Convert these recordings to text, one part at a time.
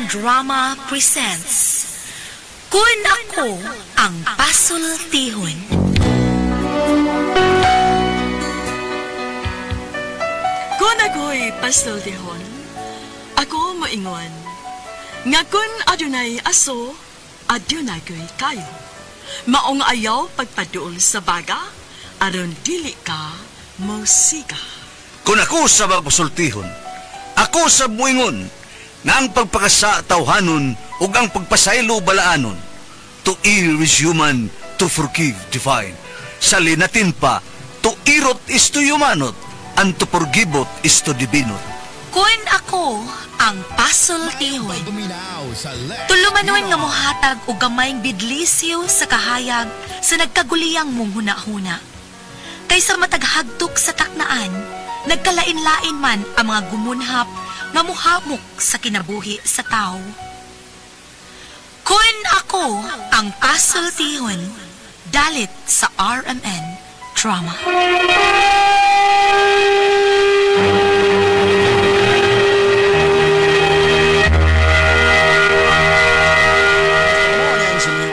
Drama presents Kun Ako Ang Pasultihon. Kun ako'y pasultihon, ako moingon. Nga kun adunay aso, adunay ko'y kayo. Maong ayaw pagpaduol sa baga, aron dili ka musika. Kung ako sa magpasultihon, ako sa muingon, nga ang pagpakasa tawhanon ug ang pagpasaylo balaanon. To err is human, to forgive divine. Sa linatin pa, to irot is to humanot, and to forgivot is to divinot. Kun ako ang pasultihon. Tulumanon nga mohatag og gamayng bidlisyo sa kahayag sa nagkaguliyang mong huna-huna. Kaysa mataghagtok sa taknaan, nagkalain-lain man ang mga gumunhap nga muhamok sa kinabuhi sa tao. Kun ako ang pasultihon, dalit sa RMN Drama.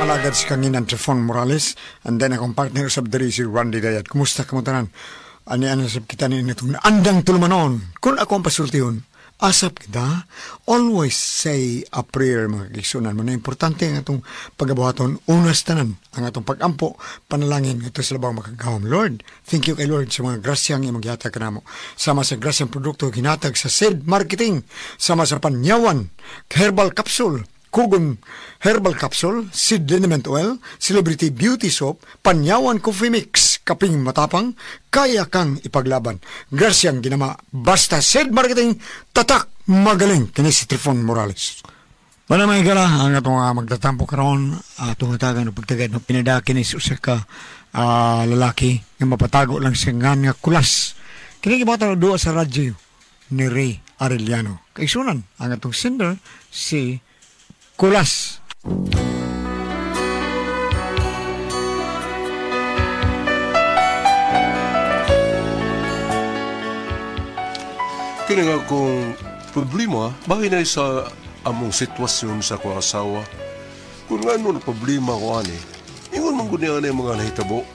Alagad si Kanginan Trifon Morales, and then akong partner sa diri si Randy Dayat. Kumusta ka mo tanan? Ani-ano sa kita ni itong andang tulumanon. Kung ako ang pasultihon, asap kita, always say a prayer, mga kiksunan mo, na importante ang atong pagabuhaton, unas tanan, ang atong pagampo, panalangin, ito sa labang makagawam. Lord, thank you kay Lord sa mga grasyang imagyatag ka na mo. Sama sa grasyang produkto, ginatag sa seed marketing, sama sa panyawan, herbal capsule, Kugon Herbal Capsule, Seed Liniment Oil, Celebrity Beauty Soap, Panyawan Coffee Mix, Kaping Matapang, kaya kang ipaglaban. Grasyang ginama, basta Seed Marketing, tatak, magaling, kini si Trifon Morales. Wala may gala, ang atong magtatampo karon atong hatagan o pagtagad no pinadakin is usa ka lalaki nga mapatago lang siya nga kulas. Kini gibata duwa sa radyo ni Ray Arellano. Kaisunan, ang atong sender si Kulas. Kini nga kung problema, bahin na sa among sitwasyon sa ko asawa. Kung nga ano problema ko ani, ingon mong gunya na yung mga nahitabo.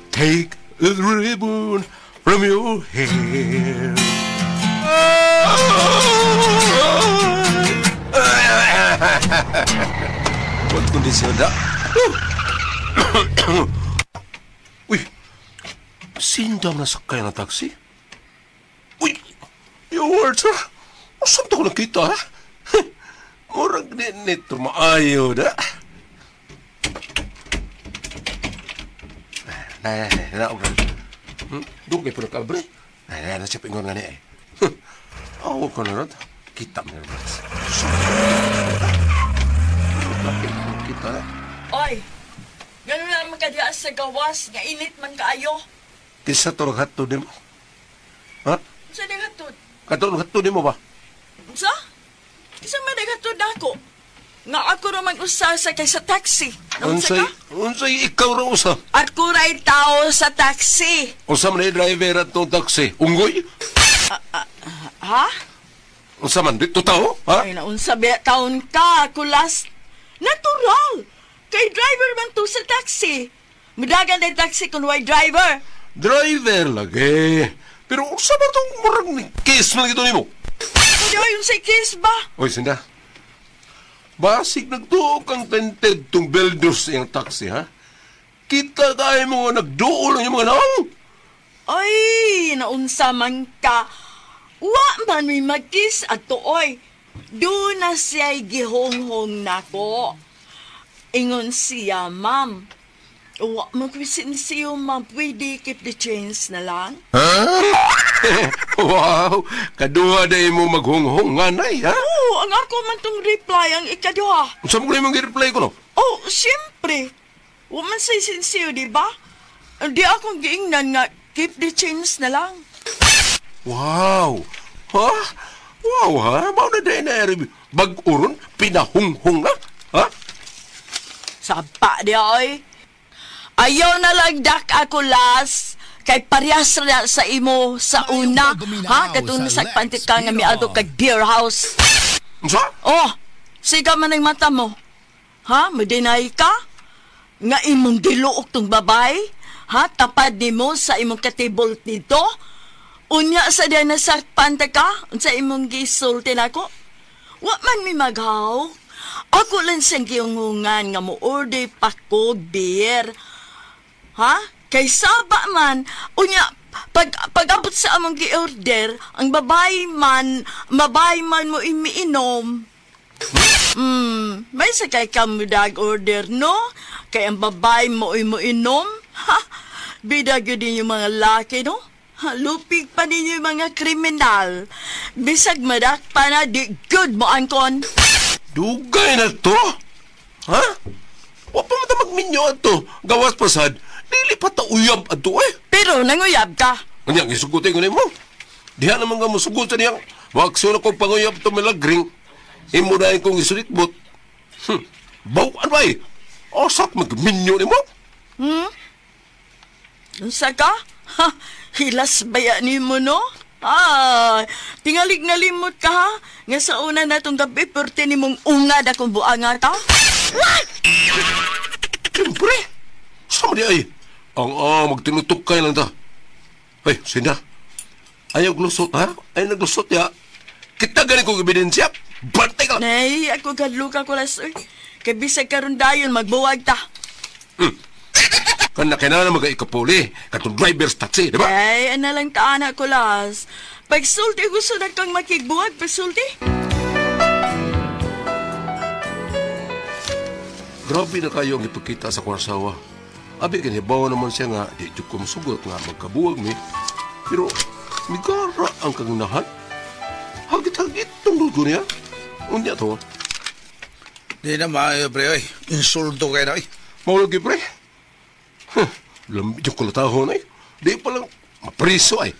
Take the ribbon from your hair. Buat kondisi ada. Uy, sindam na sakay ng taxi. Uy, your words, ha? Saan ko nakita, ha? Murag nito maayo, da. Doon kayo po nakabre. Nasip ingon nga niya, eh. Awa ko na rin. Kita mo na rin. Kita na. Oy, gano'n lang magkadias sa gawas, nga init man kaayo. Kisa turang hatod mo. Ha? Sa naghatod? Katurang hatod mo ba? Sa? Isa man naghatod ako. Nga ako naman usa sa kay sa taxi. Unsay ikaw ra usa? At kuray tao sa taxi. Usa man yung driver at itong taxi. Unggoy? Ha? Usa man dito tao? Ha? Ay, naunsa biya taon ka, kulas. Natural. Kay driver man to sa taxi. Mudagan na taxi kung way driver. Driver lagi. Pero usa ba itong murag ni case na ito ni mo? Hindi yung sa kiss ba? Oy, sinda. Basig nagtuok ang tented tong builders yung taxi, ha? Kita tayo mo nagduol ng mga naong. Ay, naunsa man ka. Wa man may magkis at tuoy. Doon na siya'y gihonghong nako. Ingon siya, ma'am. Wa magwisin siya, ma'am. Pwede keep the change na lang? Ha? Wow! Kaduha na mo maghonghong nga nay, ha? Oo, ang ako man tong reply ang ikaduha. Saan mo yung reply ko, no? Oh, siyempre. Wa man sa'y sinsiyo, di ba? Di akong giingnan nga keep the change na lang. Wow! Ha? Wow, ha? Mao na dahil na bag-uron, pinahunghong na, ha? Sapa di oy. Ayaw na lang dak ako las. Kay parehas na sa imo sa una. Ha? Katong sa pantika nga miadto kag beer house. Unsa? Oh, siga man ang mata mo. Ha? Madinay ka? Nga imong giluok tong babay? Ha? Tapad ni mo sa imong katibol dito? Unya sa diyan nasakpan ta ka? Sa imong gisulti nako? Wa man mi maghaw. Ako lang siyang giyungungan nga mo-order pa ko beer. Ha? Kay saba man, unya, pag-abot sa among gi-order, ang mabay man mo imiinom. May sakay ka mo dag-order, no? Kay ang babay mo inom. Ha? Bidag yun din yung mga laki, no? Lupig pa ninyo yung mga kriminal. Bisag madak pa na, di good mo angkon. Dugay na to? Ha? Wa pa mata magminyo ato. Gawas pasad. Dili pa ta uyab ato eh. Pero nanguyab ka. Kanyang isugutin ko mo. Diha naman ka mo sugutan niyang. Wakso na kong panguyab to malagring. Imo na kong isuritbot. Bawaan ba eh? Osak magminyo ni mo. Unsa ka? Ha? Hilas baya ni mo, no? Ay, tingalig na limot ka, ha? Nga sa una na itong gabi, perte ni mong ungad akong buanga ka? Siyempre. Sama di ay. Magtinutok kayo lang ta. Ay, Sinda. Ayaw glusot, ha? Ayaw naglusot, ya. Kita galing kong ebidensya. Bantay ka. Nay, ako gadluka ko las, oy. Kay bisag karon dayon, magbuwag ta. Kan na kailangan mag-ikapuli. Katong driver's taxi, di ba? Ay, ano lang ta, anak ko las. Pagsulti, gusto na kang makigbuwag, pagsulti. Grabe na kayo ang ipagkita sa kwarsawa. Abi, kanibawa naman siya nga, di dyo ko masugot nga magkabuwag mi. Pero, migara ang kaganahan. Hagit-hagit itong lugo niya. Unya to. Di na maayo, pre, oy. Insulto kayo na, oy. Maulagi, pre. Lambi yung kulatahon, ay. Di pa lang mapriso, ay.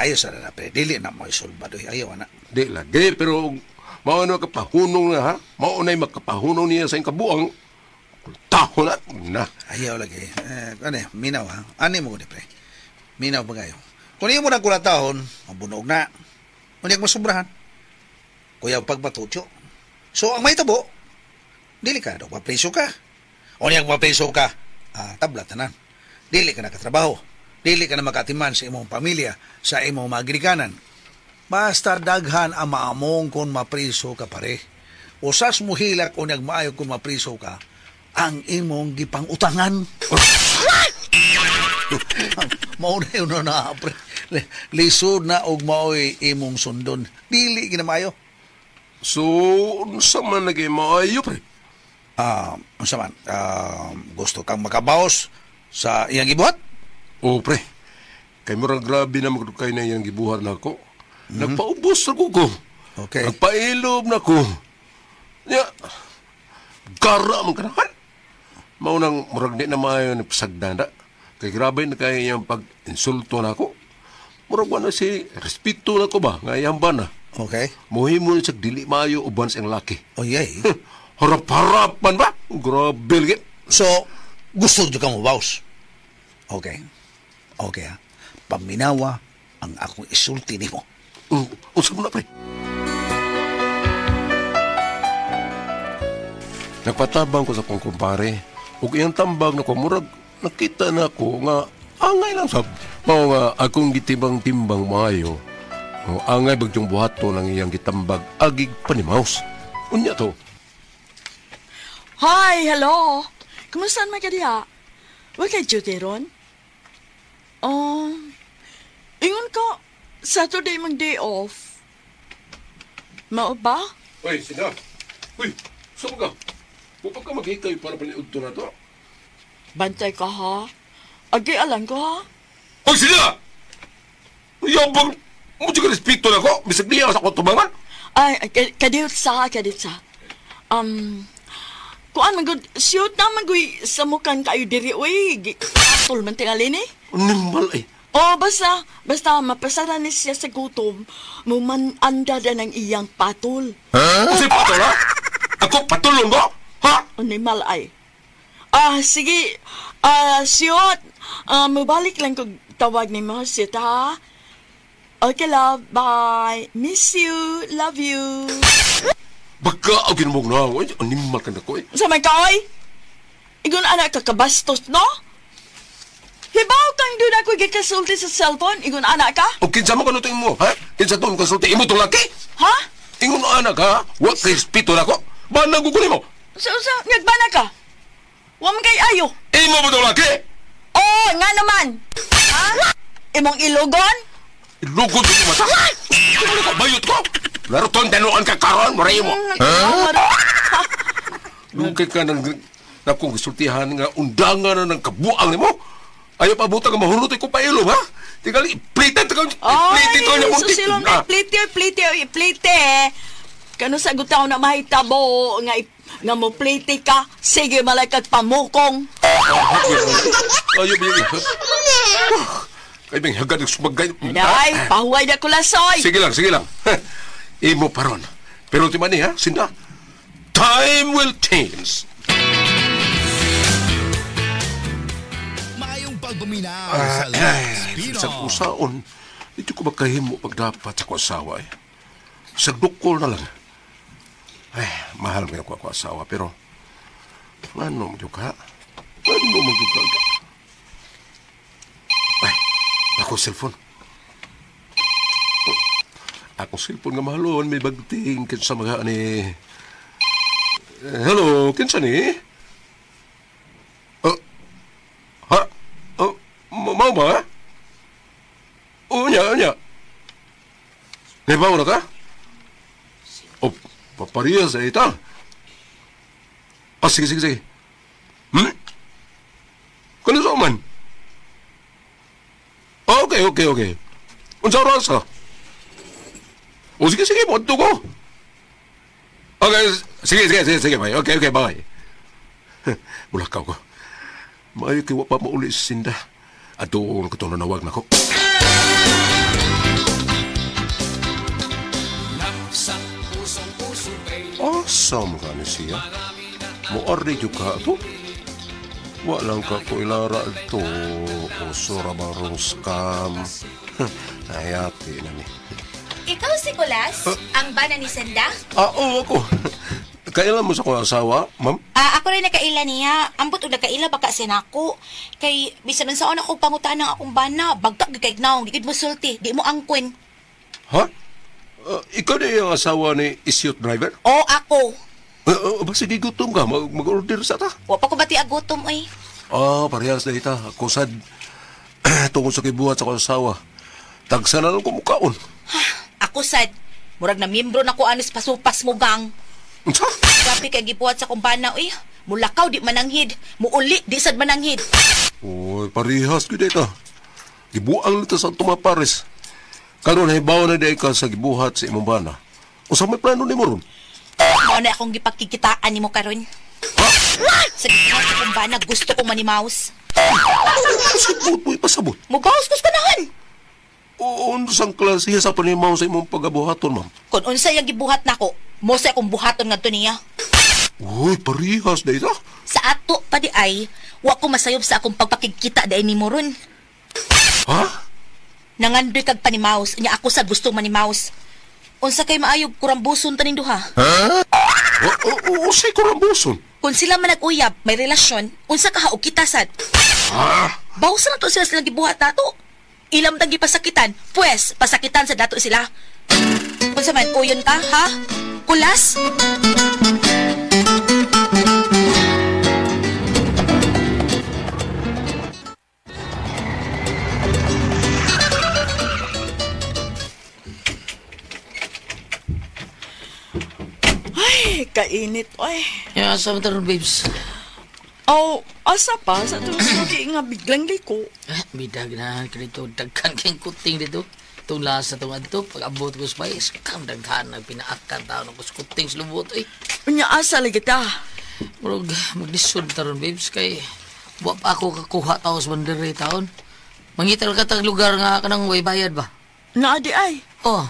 Ayos na pre. Dili na mo isulba, oy. Ayaw, anak. Di lagi, pero mauna makapahunong na, ha? Maunay makapahunong niya sa kabuang. Kulatahon na. Ayaw lagi. Minaw, ha? Ani mo ko, pre. Minaw pa kayo. Kung iyo mo na kulatahon, mabunog na. Kung iyo masubrahan, kuya pagpatutyo. So, ang may tabo, dili ka, mapriso ka. O niyang mapriso ka, tabla tanan. Dili ka nakatrabaho. Dili ka na makatiman sa imong pamilya, sa imong mga girikanan. Basta daghan ang maamong kung mapriso ka pare. Usas mo hilak o nagmaayo kung mapriso ka, ang imong gipang utangan. Mauna yun na pre. Lisod na og maoy imong sundon. Dili ginamayo. So, unsa man naging maayo, pre? Unsa man? Gusto kang makabaos sa iyang gibuhat? Oo, pre. Kay murang grabe na magdukay na iyang gibuhat na ako. Nagpaubos na ko. Okay. Nagpailob na ko. Ya, gara man kanahan. Maunang murag di na maayo na pasagdanda. Kay grabe na kaya iyang pag-insulto na ako. Murag na si respeto na ko ba? Ngayang ba na? Okay. Muhimo na siya dili maayo uban sa iyang laki. Oh, yay. Harap-harapan ba? Grabe lagi. So, gusto nyo ka mo, boss? Okay. Okay, ha? Paminawa ang akong isulti ni mo. Unsa mo na, pre? Nagpatabang ko sa kong kumpare. Ug iyang tambag na kumurag, nakita na ko nga angay lang sab. Mao nga akong gitimbang-timbang maayo. Angay bagyong buhato ng iyang gitambag agig panimaus. Unya to. Hi, hello. Kumusta naman ka diha? Huwag kay duty ron? Ingon ko, Saturday mang day off. Mao ba? Uy, Sina. Uy, saan ka? Upag ka maghikay para paniudto na to. Bantay ka ha? Agi alam ko ha? Uy, Sina! Yabang, mo siya respeto na ko. Bisag niya sa kutubangan. Ay, kadiyot sa. Kuan magud siyot na magoy sa mukan kayo diri uy. Atol man tingali ni. Animal eh. Oh, basta mapasara ni siya sa gutom. Mumananda na ng iyang patol. Kasi patol ha? Ako patulong ko? Ha? Animal ay. Sige. Siyot. Mabalik lang kung tawag ni mo, siyot ha? Okay, love. Bye. Miss you. Love you. Baka ang ginamog na ako. Animal ka na ko eh. Sa may kaoy? Igon anak ka kabastos, no? Hibaw kang doon ako gikasulti sa cellphone, igon anak ka? O kinsa mo kanuting mo, ha? Kinsa to konsulti imo tong laki? Ha? Ingon anak ha? Wa kay spito na ko. Ba nagugunin mo? So, nagbana ka? Wam kay ayo. Imo mo tong laki? Oh, nga naman. Ha? Imong ilugon? Lugod ko mata. Ano ko bayot ko? Laro ton danuan ka karon, moray mo. Lugay ka nang nakong gisultihan nga undangan na ng kabuang nimo. Ayaw pa buta ka mahulutoy ko pa ilom, ha? Tigali, plited ka. Plited ko niya muntik. Susilong na, plite. Kano sagot ako na mahitabo nga mo plite ka. Sige, malakad pamukong. Ayaw ba yun? Kaya bang hagad ng sumagay. Ay, pahuway na kulasoy. Sige lang. Imo paron. Pero ti man ha, sinda. Time will change. Pagbuminaw sa Lespino. Sa kusaon, dito ko magkahimo pagdapat sa kuasawa eh. Sa dukol na lang. Ay, mahal mo yung kuasawa, pero ano mo ka? Ano mo ka? Ay, ako cellphone. Ako cellphone nga mahalon, may bagting kinsa mga ni... Hello, kinsa ni? Ha? Mau ba? Unya. Nebaw na ka? O, papariya sa ita. Sige. Kano sa man? Okay. Unsa oras ka? O, sige, mo ko. Okay, sige, bye. Okay, bye. Mulakaw ko. Maayo kiwa pa mauli si Sinda. At doon ko ito nanawag na ko. Asam ka ni siya? Muari juga ito? Walang ka ko ilara ito. Usura barong scam. Ayati na ni. Ikaw si Kulas? Ang bana ni Senda? Oo, ako. Kailan mo sa kong asawa, ma'am? Ako rin nakaila niya. Ambot o nakaila baka sinako. Kay, bisan sa una akong pangutaan ng akong bana, bagka gigay naong, di mo sulti, di mo angkwen. Ha? Ikaw na yung asawa ni Isyot Driver? O, ako. Basta di gutom ka, mag-order sa ta. Wa pa ko bati agutom, ay. Parehas na ita. Ako sad, tungkol sa kibuhat sa kong asawa. Tagsa na lang kumukaon. Ako sad, murag na miyembro na ko anis pasupas mo gang. Unsa? Grabe kay gibuhat sa kumbana, uy. Mulakaw di mananghid. Muuli di sad mananghid. Oy, parehas ko dito. Gibuang nito sa tumapares. Karon hibaw na day ka sa gibuhat sa imong bana. Unsa may plano nimo ron? Mao na akong gipagkikitaan nimo karon. Sa gibuhat sa kumbana gusto kong manimaus. Sabot mo ipasabot. Mugawas kus kanahan. Unsang klase sa panimaw sa imong pagabuhaton, ma'am? Kung unsa yung gibuhat nako, mo sa akong buhaton ngadto niya. Uy, parehas na ita. Sa ato pa di ay, wa ko masayob sa akong pagpakikita dahil ni mo ron. Ha? Nangandoy kag panimaus, niya ako sa gusto manimaus. Unsa kay maayog kurambuson taning duha? Usay kurambuson. Kung sila man nag-uyab, may relasyon, unsa ka haog kita sad. Bawsa na to sila silang gibuhat nato. Ilam tang gipasakitan, pues pasakitan sa dato sila. Unsa man uyon ka, ha? Kulas? Ay, kainit, oy. Yeah, asa mo taron, babes? Oh, asa pa sa tuloy nga biglang liko. Bidag na ka dito. Dagkan kayong kuting dito. Itong lasa itong adto. Pag-abot ko sa bayis, kam daghan ng pinaakan tao ng kuting sa lubot, eh. Unya asa lagi ta? Murag, maglisod taron, babes, kay wa pa ako kakuha tao sa bandere taon. Mangital ka tag lugar nga kanang way bayad ba? Naadi ay. Oh,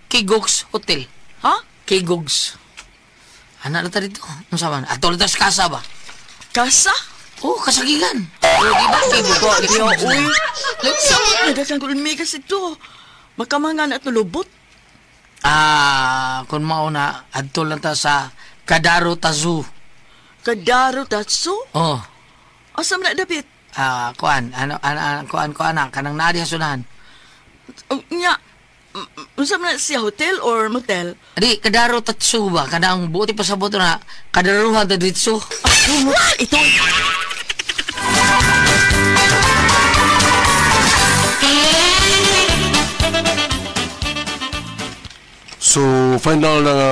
Kigogs Hotel. Ha? Kigogs. Anak na ta dito. Ano sa man? Atol ta sa kasa ba? Kasa? Oh, kasagigan. Oh, di ba? Kigogs. Uy, sakit na dagang kulmi kasi ito. Makamanga na tulubot. Kung mauna, adto lang ta sa Kadaro Tazu. Kadaro tatso? Oh. Asam na dapit? Kuan kanang nadi sunahan. Nya, usam na siya hotel or motel? Adi, Kadaro Tatsu ba? Kanang buti pa sa buto na Kadaruhan Tadritsu. Ito. So, final na nga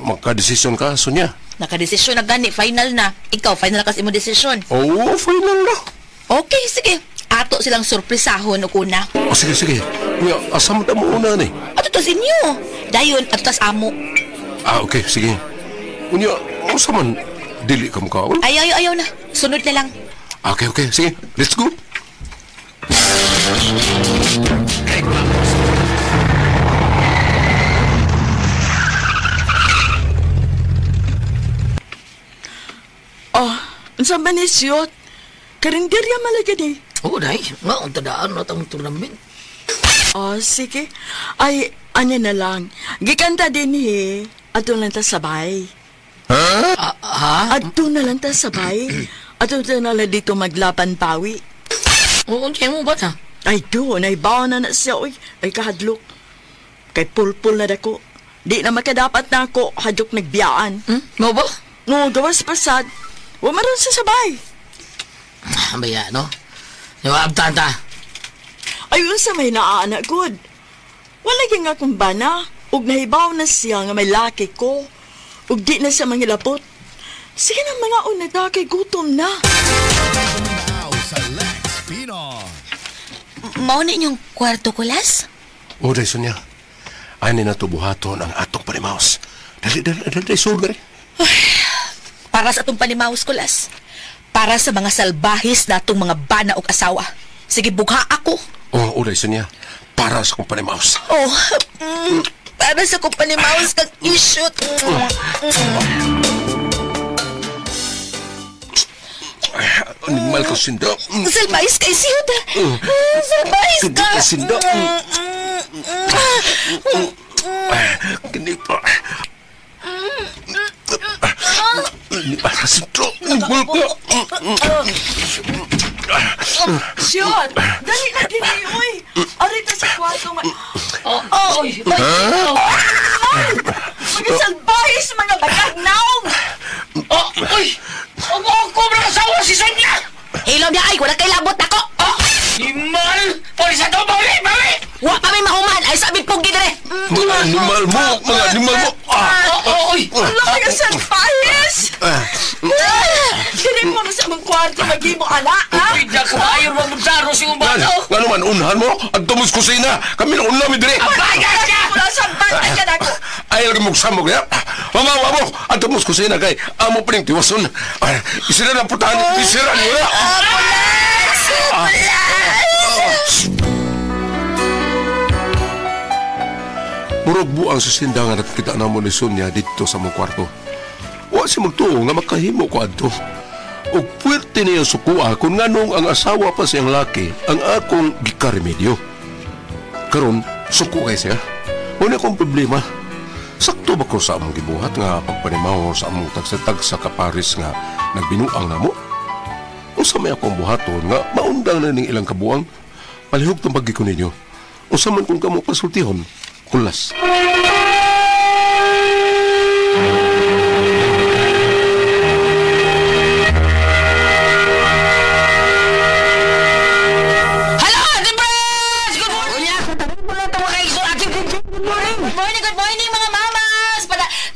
magka-desisyon ka, Sonia? Nakadesisyon na gani, final na. Ikaw, final na kasi mo desisyon. Oo, final na. Okay, sige. Ato silang surpresahon o kuna. Sige. Uya, asam ta mo una ni? Ato tas inyo. Dayon, ato tas amo. Okay, sige. Unya, asaman, dili ka mukha. Ayaw na. Sunod na lang. Okay, sige. Let's go. Unsa man ni siyot? Karinderya malagad eh. Oo, dahi. Nga, ang tadaan na itong tournament. Sige. Ay, anya na lang. Gikanta din eh. Ato lang ta sabay. Ha? Ato na lang ta sabay. Ato na lang dito maglaban pawi. Oo, siya mo ba ta? Ay, doon. Ay, bawa na siya. Uy, ay kahadlok. Kay pulpul na dako. Di na makadapat na ako. Hadlok nagbiyaan. Mo ba? No, gawas pasad. Wamaron sa sabay. Baya, no? Nawabtan ta. Ayun sa may naaanak good. Wala yung nga kung bana. Ug nahibaw na siya nga may laki ko. Ug di na siya mangilapot. Sige na mga unada kay gutom na. Mao na inyong kwarto ko, Las? Uday, Sonia. Ani na tubuhaton ang atong panimaos. Dali, sulgar. Para sa atong panimaos ko, Las. Para sa mga salbahis na atong mga bana o asawa. Sige, bugha ako. Uday, Sonia. Para sa kong panimaos. Para sa kong panimaos kag isyo't. Animal ka, Sinda. Salbahis ka, isiyot. Salbahis ka. Sinda. Kini pa. Siyot! Dali na dili, uy! Arita sa kwarto nga. Mga salbahis, mga bagagnaong! Ang kobra kasawa si Sonia! Hilom niya ay, wala kay labot ako. Himal! Polis na to, bawi! Wa pa may mahuman, ay sabi pong gidre. Mga animal mo! Wala kaya salbahis! Dili mo na sa mong kwarto mag-imo, anak, ha? Pida ka ayaw mamudsaro si Umbato! Nga naman, unahan mo? At tumus kusina! Kami na unami dire! Wala sa banda ka na ko! Ay, lagi mong samog niya! Mamawa mo! At tumus kusina kay amo pa rin tiwason! Isira ng putahan! Isira niyo na! Murag buang sa sindangan at kita na mo ni Sonia dito sa mong kwarto. Wa si magtuo nga makahimo ko adto. O puwerte niya sukua kung nganong ang asawa pa siyang laki ang akong gikaremedyo. Karon suku kay siya. Wala akong problema. Sakto ba ko sa among gibuhat nga pagpanimaw sa among tagsatag sa kaparis nga nagbinuang namo? Unsa may akong buhaton nga maundang na ning ilang kabuang? Palihog tong paggi ko ninyo. Unsa man kung kamo pasultihon? Kulas. Good morning mga mamas!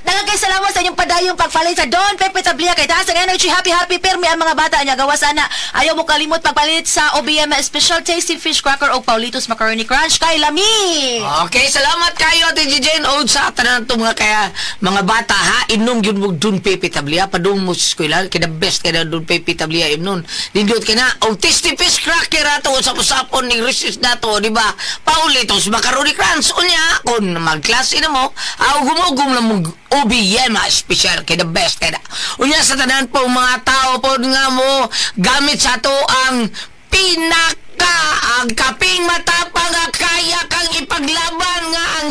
Nagagay salamat sa inyong padayong pagpalit sa Don Pepe Tablia kay taas ang energy happy permi ang mga bata niya gawa sana. Ayaw mo kalimot pagpalit sa OBM Special Tasty Fish Cracker o Paulitos Macaroni Crunch kay Lami! Okay, salamat kayo Ate Jijen o sa tanan to mga kaya mga bata ha inom yun mo Don Pepe Tablia padung mo sa eskwela kaya best kaya Don Pepe Tablia inom dindot ka na o Tasty Fish Cracker ato sa pusapon ni Resist na to di ba Paulitos Macaroni Crunch unya kung magklase na mo gumugum na mo OBM special kay the best kay unya sa tanan po mga tao po nga mo gamit sa to ang ang kaping matapang nga kaya kang ipaglaban nga ang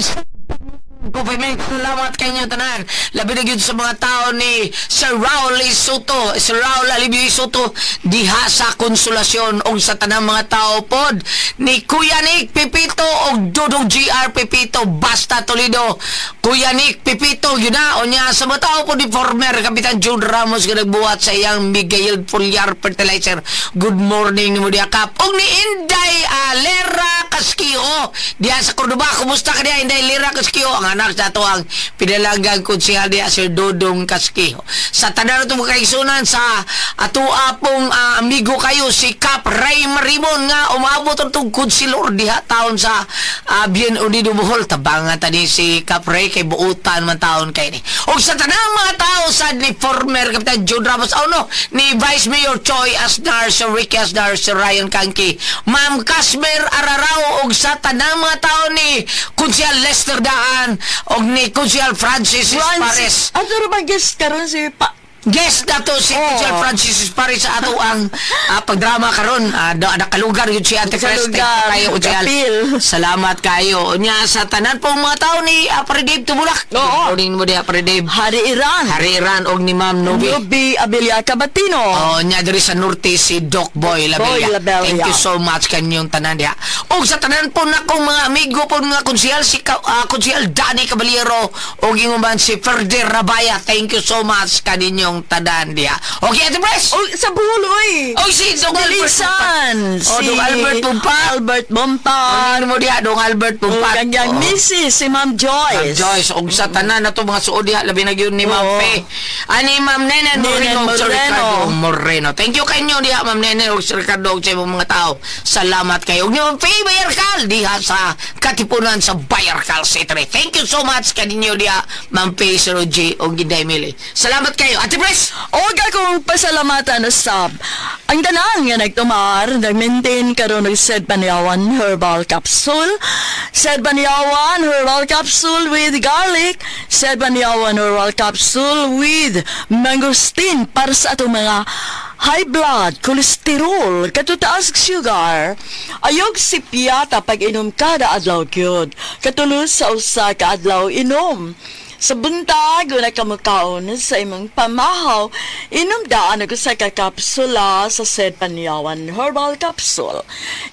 Coffee Mix. Salamat kayo tanan. Labi na yun sa mga tao ni Sir Raul Soto. Sir Raul Alibio Soto diha sa Konsolasyon o sa tanang mga tao pod ni Kuya Nick Pipito o Dudong GR Pipito Basta Toledo. Kuya Nick Pipito yun na. O niya sa mga tao po ni former Kapitan John Ramos na nagbuhat sa iyang Miguel Foliar Fertilizer. Good morning ni Mudia Kap. O ni Inday Lera Kaskio diha sa Cordoba. Kumusta ka diha Inday Lera Kaskio? Ang anak sa ito ang pinalagang konsihal diha Sir Dodong Kaskio. Sa tanan ito mga kaigsunan sa ato apong amigo kayo si Cap Ray Marimon nga umabot itong konsilor diha taon sa Bien Unido Bohol. Tabangan tani si Cap Ray kay buutan man taon kay ni. O sa tanang mga tao sa ni former Kapitan John Ramos ni Vice Mayor Choi Asnar, Sir Ricky Asnar, Sir Ryan Kanki, Ma'am Kasmer Ararao o sa tanang mga tao ni Kunsihal Lester Daan o ni Kunsihal Francis Pares. Ato ba guest karon si Guest na to si Kunsihal Francis Pares sa ato ang pagdrama karon. Nakalugar yun si Ate Cres. Kayo salamat kayo. Nya sa tanan pong mga tao ni Pare Dave Tumulak. Morning mo di Pare Dave. Hari Iran og ni Ma'am Novi Abilia Cabatino. Nya diri sa norte si Doc Boy Labella. Thank you so much kanyong tanan dia. Og sa tanan po na kong mga amigo po mga kunsihal si Kunsihal Danny Caballero og inguman si Ferder Rabaya. Thank you so much kaninyong tanan dia. Okay, Ate Pres. Sa Buloy. Si Dong Dalisan. Dong Albert Pumpa. Albert Bompa. Ano mo diha Dong Albert Pumpa. Kanyang Mrs. si Ma'am Joyce. Ma'am Joyce. Og sa tanan na to mga suod diha labi na gyud ni Ma'am Pe. Ani Ma'am Nenen Moreno. Thank you kanyo diha Ma'am Nenen og Sir Ricardo og sa mga tao. Salamat kayo. Og ni Ma'am Pe Bayarkal diha sa Katipunan sa Bayarkal City. Thank you so much kaninyo diha Ma'am Pe Sir G og Ginday Mili. Salamat kayo. Ate Pres. Og akong pasalamatan usab. Ang tanan nga nagtumar, nag-maintain karon og Sed Banyawan Herbal Capsule. Sed Banyawan Herbal Capsule with garlic. Sed Banyawan Herbal Capsule with mangosteen para sa atong mga high blood, cholesterol, katutaas sugar. Ayog si piyata pag inom kada adlaw gyud. Katulos sa usa ka adlaw inom. Sa buntag, na kamukaon sa imong pamahaw, inumdaan ako sa kakapsula sa Sed Banyawan Herbal Capsule.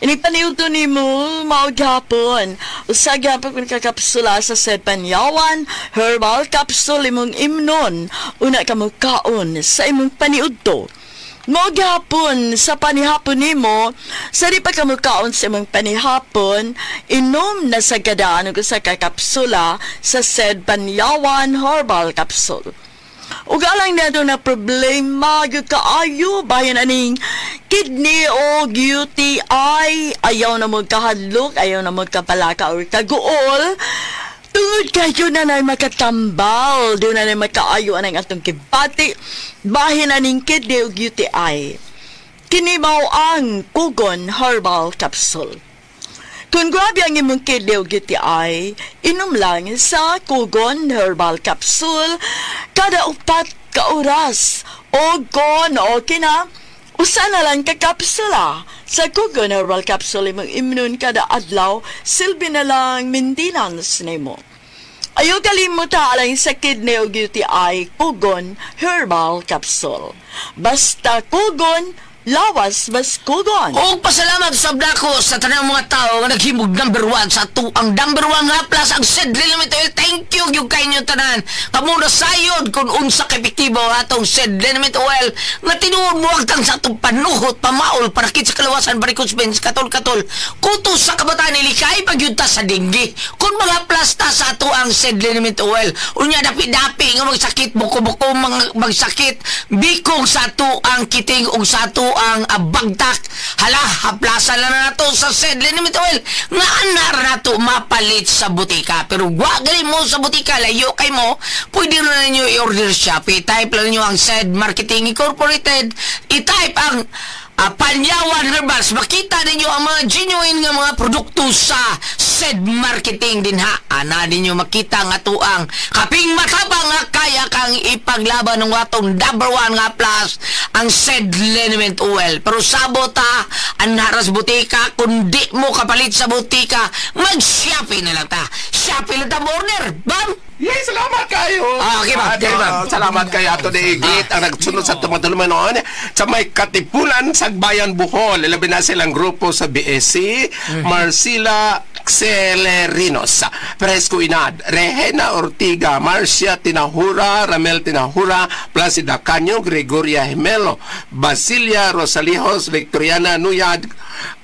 Inipaniuto ni mo, maughapon. Usag hapon kakapsula sa Sed Banyawan Herbal Capsule imong imnon. Una kamukaon sa imong paniudto. Maghapon sa panihapon nimo, sa di pa kamukaon sa imong panihapon, inom na sa gadaan ko sa kakapsula sa Sed Banyawan Herbal Capsule. Ug alang na na problema gyud kaayo bayan aning kidney o UTI, ayaw na mo kahadlok, ayaw na mo kapalaka or kaguol. Tungod kayo na na makatambal, doon na na makaayo ang atong kibati, bahin na ning kidney o UTI. Kinimaw ang Kugon Herbal Capsule. Kung grabe ang imong kidney o UTI, inom lang sa Kugon Herbal Capsule kada 4 ka oras. O kon okay na, usa na lang ka kapsula. Sa Kugon Herbal Capsule imong imnon kada adlaw, silbi na lang maintenance nimo. Ayaw kalimutan lang sa kidney o UTI, Kugon Herbal Capsule. Basta Kugon, lawas mas Kugon. O pasalamat sa dako sa tanang mga tao nga naghimog number 1 sa ang number 1 nga plus ang Sed Limit Oil. Thank you yung kayo tanan. Kamu na sayod kung unsa ka-epektibo atong Sed Limit Oil nga tinuod mo agtang sa atong panuhot, pamaol, para kit sa kalawasan, barikos bens, katol-katol. Kutos sa kabataan ilikay pagyunta sa dinggi. Kung mga plus ta sa ato ang Sed Limit Oil, unya dapi-dapi nga magsakit, buko-buko magsakit, bikog sa ato ang kiting ug sa ato ang bagtak. Hala, haplasan lang na nato sa Sed Limit Oil nga anar nato mapalit sa butika. Pero wag galing mo sa butika, layo kay mo, pwede na ninyo i-order Shopee. Type lang ninyo ang Sed Marketing Incorporated, i-type ang Panyawan Herbals. Makita ninyo ang mga genuine nga mga produkto sa Sed Marketing din ha. Ana ninyo makita nga tuang kaping matabang nga kaya kang ipaglaban ng watong number 1 nga plus ang Sed Limit Oil. Pero sabota ang naras butika, kung di mo kapalit sa butika, mag-Shopee na lang ta. Shopee lang tamo order. Bam! Yes, salamat kayo. Okay, ma'am. Dere, ma'am. Salamat kayo ato ni Igit ang nagsunod sa tumatuluman noon sa may katipulan sa Bayan Bohol. Ilabi na silang grupo sa BSC, Marcela Celerinos, Fresco Inad, Rehena Ortiga, Marcia Tinahura, Ramel Tinahura, Placida Canyo, Gregoria Himelo, Basilia Rosalijos, Victoriana Nuyad.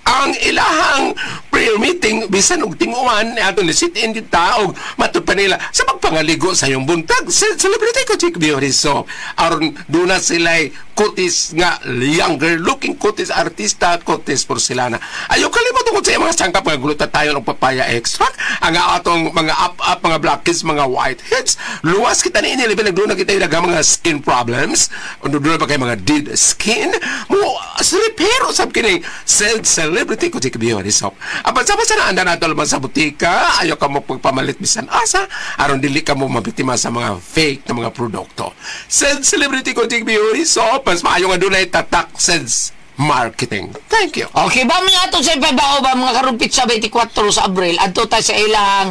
Ang ilahang prayer meeting bisan og tinguan ato ni sit-in kita og matupa nila sa pagpangaligo sa iyong buntag celebrity ko Chick Bioriso aron duna sila'y kutis nga younger looking kutis artista kutis porcelana. Ayaw kalimot ko sa mga sangkap nga gluta tayo ng papaya extract ang atong mga up mga blackheads mga whiteheads luwas kita ni inilibin nagduna kita yung mga skin problems doon pa kayo mga dead skin mo repair sab kining celebrity ko Chick Bioriso. Apan sa na anda nato naman sa butika ayaw ka mo pagpamalit bisan asa aron dili ka mo mabiktima sa mga fake na mga produkto. Celebrity ko Chick Bioriso mas maayo nga dunay tatak sense marketing. Thank you. Okay, ba mga ato sa ipabaw ba mga karumpit sa 24 sa Abril adto tayo sa ilang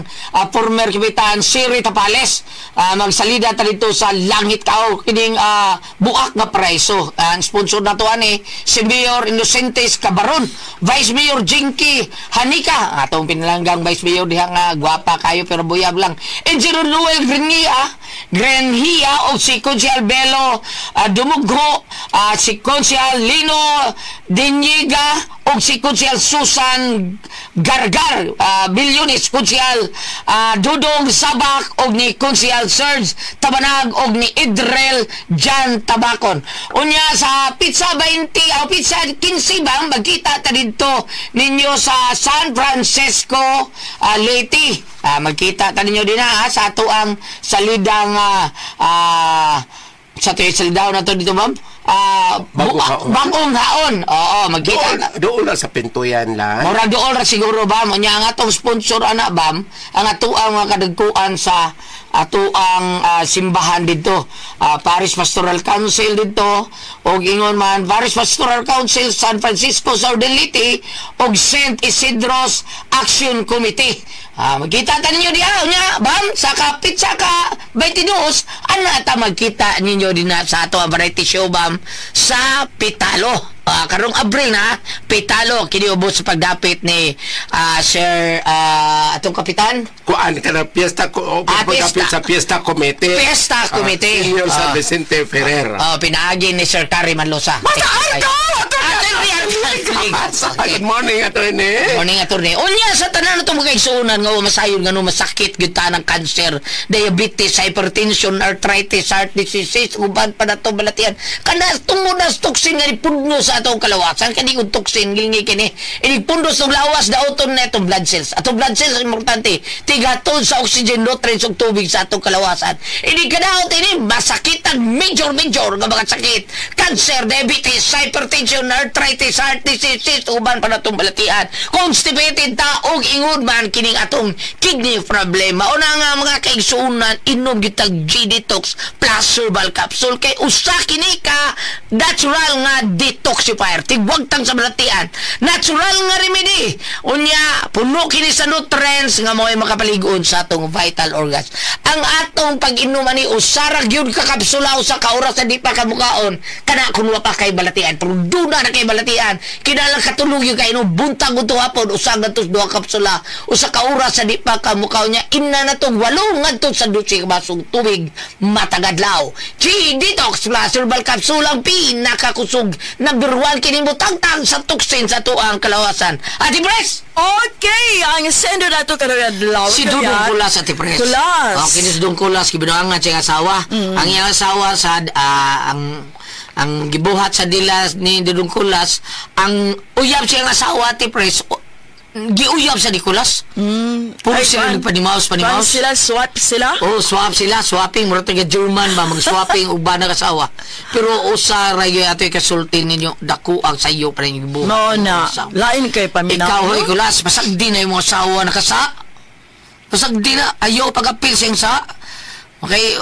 former kapitan Siri Tapales magsalida ta dito sa langit kao kining buak nga preso. Ang sponsor nato ani si Mayor Innocentes Cabaron, Vice Mayor Jinky Hanika, atong pinalanggang Vice Mayor diha nga gwapa kayo pero buyab lang. Engineer Noel Grenhia o si Consial Belo Dumugho, si Consial Lino Dinyiga o si Consial Susan Gargar Bilyones, Consial Dudong Sabak o ni Consial Serge Tabanag o ni Idrel Jan Tabakon. Unya sa pizza 20 o pizza 15 bang magkita ta dito ninyo sa San Francisco Leyte. Magkita ta ninyo din sa ato ang salidang sa tuyo salidaw na to dito ma'am bagong haon. Oo, magkita doon na sa pintuyan lang. Mura doon ra siguro ba mo nya nga atong sponsor ana bam ang ato ang mga kadagkuan sa ato ang simbahan dito. Parish Pastoral Council dito og ingon man Parish Pastoral Council San Francisco Southern Leyte og St. Isidro's Action Committee. Magkita ta ninyo diha nya bam sa kapit sa ka 22 ana ta magkita ninyo dinha sa ato variety show bam sa Pitalo. Karong Abril na Pitalo kini ubos sa pagdapit ni Sir atong kapitan kuan ka na piyesta ko pagdapit sa Fiesta Committee. Fiesta Committee. Senior San Vicente Ferrer. Pinaagi ni Sir Carrie Manlosa. Masaan ka! Good morning, attorney. Morning, attorney. Unya sa tanan itong mga igsuunan nga masayon nga masakit gyud tanang cancer, diabetes, hypertension, arthritis, heart disease, uban pa na itong balatian. Kana tungod na toksin nga ipundno sa atong kalawasan, kani kung toksin, gilngi kini. Ipundno sa lawas, daoton na itong blood cells. Atong blood cells, importante, tigaton sa oxygen, nutrients, ug tubig sa atong kalawasan. Ini kadaot ini, masakit ang major nga mga sakit. Cancer, diabetes, hypertension, arthritis, heart disease, uban pa na itong balatian. Constipated ta, og ingod man kining atong kidney problema. O na nga mga kaigsuunan, inom gitag G-Detox plus herbal capsule. Kay usa kini ka natural nga detoxifier. Tigwag tang sa balatian. Natural nga remedy. Unya, puno kini sa nutrients nga mo'y makapaligon sa atong vital organs. Ang atong pag-inuman ni usara gyud ka kapsula usa ka oras sa di pa kamukaon. Kana kun wa pa kay balatian. Pero duna na kay balatian. Kinalang katulog yung kayo buntag ito hapon usa gantos 2 kapsula usa ka oras sa di pa kamukaon niya ina na itong 8 ngadto sa 12 basong tubig matagadlaw. G-Detox plus herbal capsule ang pinakakusog number 1 kining butang-tang sa toksin sa tuang kalawasan. Ati Pres! Okay, ang sendo na ito karadlaw. Si Dudong Kulas, Ati Pres. Kulas. Okay, si Dudong Kulas, kibinuangan siyang asawa. Ang iyang asawa sa ang gibuhat sa dilas ni Dudong Kulas, ang uyab siyang asawa, Ati Pres, giuyab sa Nicolas. Puro sila nagpanimaos. Sila, swap sila? Oo, swap sila. Swapping. Mura taga German ba? Mag-swapping uba na kasawa. Pero usa rayo ato kasultin ninyo. Daku ang sayo pa rin yung buhay. No na. Lain kay paminaw. Ikaw, Nicolas, pasagdi na yung mga asawa na kasa. Pasagdi na. Ayaw pag-apil siyang sa. Okay,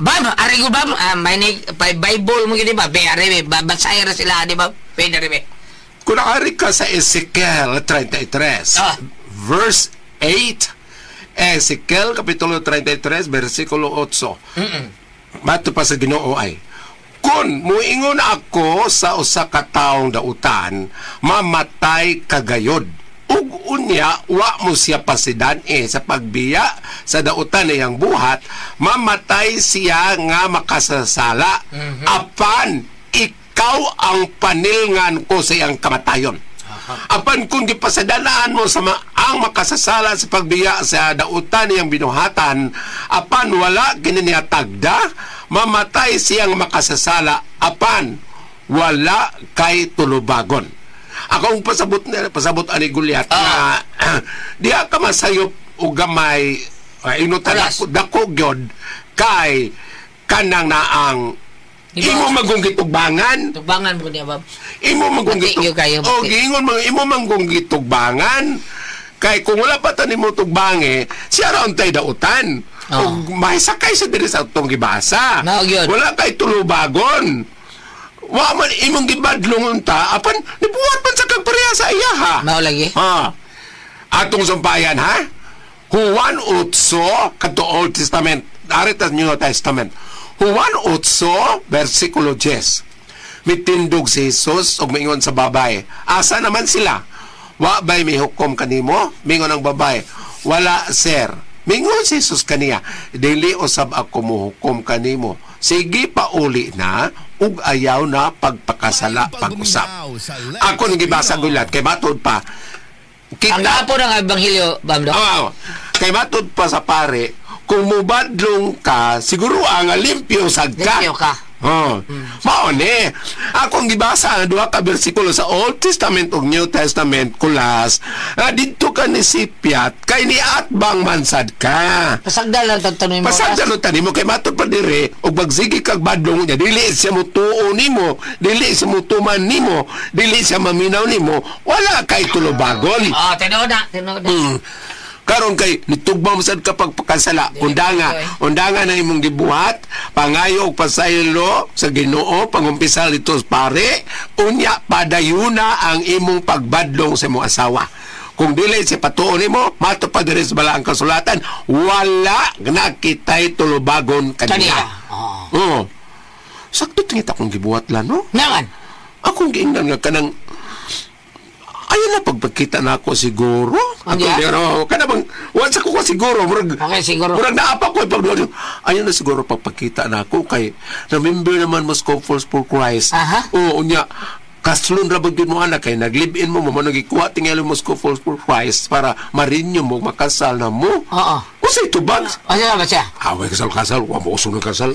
bam, arigo bam, may Bible mo gini ba? Basaya na sila, di ba? Pwede rin. Kung nakari ka sa Ezekiel 33, verse 8, Ezekiel Kapitulo 33 versikulo 8. Bato pa sa Ginoo ay, kung muingon ako sa usa ka taong dautan, mamatay kagayod. Ug unya, wa mo siya pasidan sa pagbiya sa dautan niyang buhat, mamatay siya nga makasasala. Apan, ikaw ang panilngan ko sa iyang kamatayon. Apan kung gipasadanaan mo sa ang makasasala sa pagbiya sa dautan niyang binuhatan, apan wala kininiya tagda, mamatay siyang makasasala, apan wala kay tulubagon. Akong pasabot ani Goliath na diha ka masayop og gamay inutan dako gyud kay kanang naang imo magunggitugbangan. Tugbangan mo niya, Bob. Imo magunggitugbangan. O giingon mo imo magunggitugbangan kay kung wala pa tan nimo tugbange, siya ra untay dautan. Og mahisakay sa diri sa utong gibasa. Wala kay tulubagon. Wa man imong gibadlong ta, apan nibuhat man sa kag pareha sa iya ha. Mao lagi. Atong sampayan ha. Juan 8 kadto Old Testament, arita New Testament. Juan 8 versikulo 10. Mitindog si Jesus og miingon sa babae, asa naman sila? Wa bay may hukom kanimo? Mingon ang babae, wala sir. Mingon si Jesus kaniya, dili usab ako mohukom kanimo. Sige pauli na ug ayaw na pagpakasala pag-usap. Ako nang gibasa gulat kay matod pa. Ang gapo ng ebanghelyo, Bamdo. Kay matod pa sa pare, kung mubadlong ka, siguro ang limpyo sagka. Limpyo ka. Mao ni. Akong gibasa ang duha ka bersikulo sa Old Testament ug New Testament kulas. Didto ka ni sipiat kay niatbang mansad ka. Pasagdal lang tagtanoy mo. Pasagdal lang tanimo kay matod pa dire ug bagsigi kag badlong niya dili siya mutuo nimo, dili siya mutuman nimo, dili siya maminaw nimo, wala kay tulubagon. Tinuod na. Karon kay nitugma mo sad kapag pakasala, undanga na imong gibuhat, pangayo og pasaylo sa Ginoo, pangumpisal dito pare, unya padayuna ang imong pagbadlong sa imong asawa. Kung dili si patuon nimo, mato pa diri sa balaang kasulatan, wala na kitay tulubagon kaniya. Sakto tingit akong gibuhat lan, no? Naman. Akong giingnan nga kanang ayun na pagpagkita na ako siguro. Kana bang once ako siguro okay, siguro. Murag naapa ko pagduol. Ayun na siguro pagpagkita na ako kay na-member naman Moscow Falls for Christ. Unya kaslon ra bud mo anak kay naglive-in mo managikuha tingali Moscow Falls for Christ para marinyo mo makasal na mo. Usa ito ba? Ano ba siya? Away kasal, wa mo usunod kasal.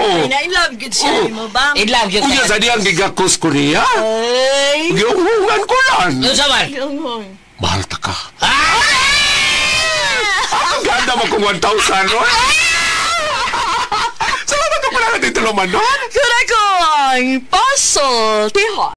In love good siya mo ba? In love good. Unya sa diyang gigakos ko niya. Ay. Gihungan ko lang. Yung saman? Mahal ta ka. Ang ganda mo kung 1,000, no? Salamat ka pala natin tuluman, no? Kura ko ang puzzle, tiho.